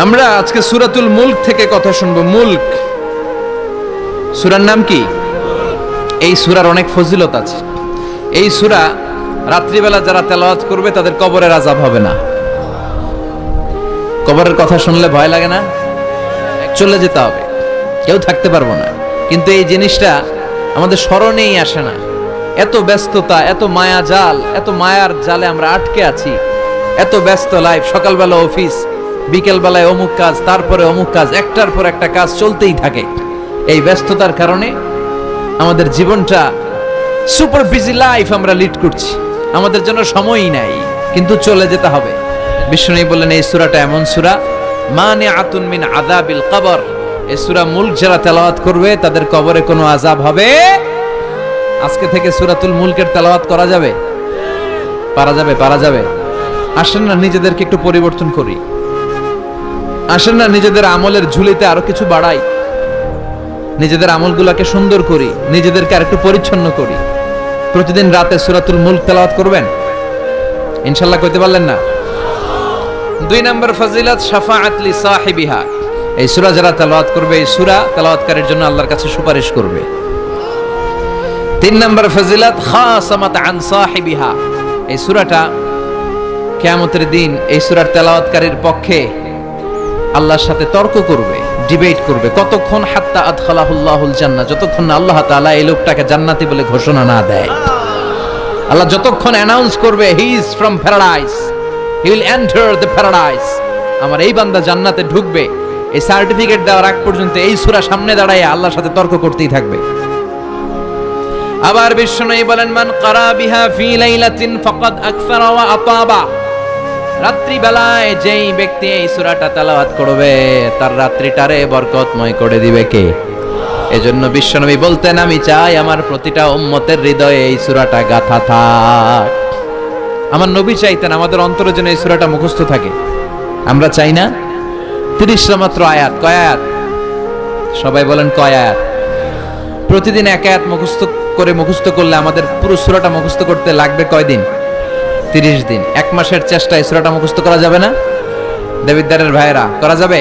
আমরা আজকে সূরাতুল মুলক থেকে কথা শুনবো। মুলক সূরার নাম কি? এই সূরার অনেক ফজিলত আছে। এই সূরা রাত্রিবেলা যারা তেলাওয়াত করবে তাদের কবরের আযাব হবে না। কবরের কথা শুনলে ভয় লাগে না? চলে যেতে হবে, কেউ থাকতে পারবো না, কিন্তু এই জিনিসটা আমাদের স্মরণেই আসে না। এত ব্যস্ততা, এত মায়া জাল, এত মায়ার জালে আমরা আটকে আছি। এত ব্যস্ত লাইফ, সকালবেলা অফিস, বিকেল বেলায় অমুক কাজ, তারপরে অমুক কাজ, একটার পর একটা কাজ চলতেই থাকে। এই ব্যস্ততার কারণে আমাদের জীবনটা সুপার বিজি লাইফ আমরা লিড করছি, আমাদের জন্য সময়ই নাই, কিন্তু চলে যেতে হবে। বিষ্ণু বললেন এই সূরাটা এমন সূরা মানিআতুন মিন আযাবিল কবর। এই সূরা মুলক যারা তেলাওয়াত করবে তাদের কবরে কোনো আযাব হবে। আজকে থেকে সূরাতুল মুলকের তেলাওয়াত করা যাবে? পারা যাবে। আসেন না নিজেদেরকে একটু পরিবর্তন করি, আসেন না নিজেদের আমলের ঝুলিতে আরো কিছু বাড়াই, নিজেদের আমলগুলোকে সুন্দর করি, নিজেদেরকে আর একটু পরিচ্ছন্ন করি। প্রতিদিন রাতে সূরাতুল মুলক তেলাওয়াত করবেন ইনশাআল্লাহ। কইতে পারলেন না? 2 নম্বর ফজিলত শাফাআত লি সাহিবিহা। এই সূরা যারা তেলাওয়াত করবে, এই সূরা তেলাওয়াতকারীর জন্য আল্লাহর কাছে সুপারিশ করবে। 3 নম্বর ফজিলত খাসামাত আন সাহিবিহা। এই সূরাটা কিয়ামতের দিন এই সূরার তেলাওয়াতকারীর পক্ষে আল্লাহর সাথে তর্ক করবে, ডিবেট করবে। কতক্ষণ? হাত্তা আদখালাহুল্লাহুল জান্নাহ, যতক্ষণ না আল্লাহ তাআলা এই লোকটাকে জান্নাতি বলে ঘোষণা না দেয়। আল্লাহ যতক্ষণ অ্যানাউন্স করবে he is from paradise, he will enter the paradise, আমার এই বান্দা জান্নাতে ঢুকবে, এই সার্টিফিকেট দেওয়ার আগ পর্যন্ত এই সূরা সামনে দাঁড়ায় আল্লাহর সাথে তর্ক করতেই থাকবে। আবার বিষ্ণু বলেন মান ক্বারা বিহা ফি লাইলাতিন ফাকাদ আকসারা ওয়া আতাবা। রাত্রি বেলায় যেই ব্যক্তি এই সূরাটা তেলাওয়াত করবে তার রাত্রিটারে বরকতময় করে দিবে কে? এজন্য বিশ্বনবী বলতেন আমি চাই আমার প্রতিটা উম্মতের হৃদয়ে এই সূরাটা গাঁথা থাক। আমার নবী চাইতেন আমাদের অন্তরে যেন এই সূরাটা মুখস্থ থাকে। আমরা চাই না? 30টা মাত্র আয়াত। কয় আয়াত? সবাই বলেন কয় আয়াত? প্রতিদিন এক আয়াত মুখস্থ করলে আমাদের পুরো সূরাটা মুখস্থ করতে লাগবে কয়দিন? 30 দিন। 1 মাসের চেষ্টায় সূরাটা মুখস্থ করা যাবে না? দেবিদ্দারের ভাইরা করা যাবে?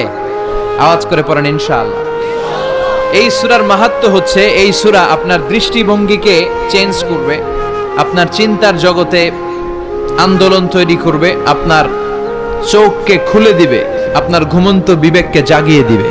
আওয়াজ করে পড়েন ইনশাআল্লাহ। এই সূরার মাহাত্ম্য হচ্ছে এই সূরা আপনার দৃষ্টিভঙ্গিকে চেঞ্জ করবে, আপনার চিন্তার জগতে আন্দোলন তৈরি করবে, আপনার চোখকে খুলে দিবে, আপনার ঘুমন্ত বিবেককে জাগিয়ে দিবে।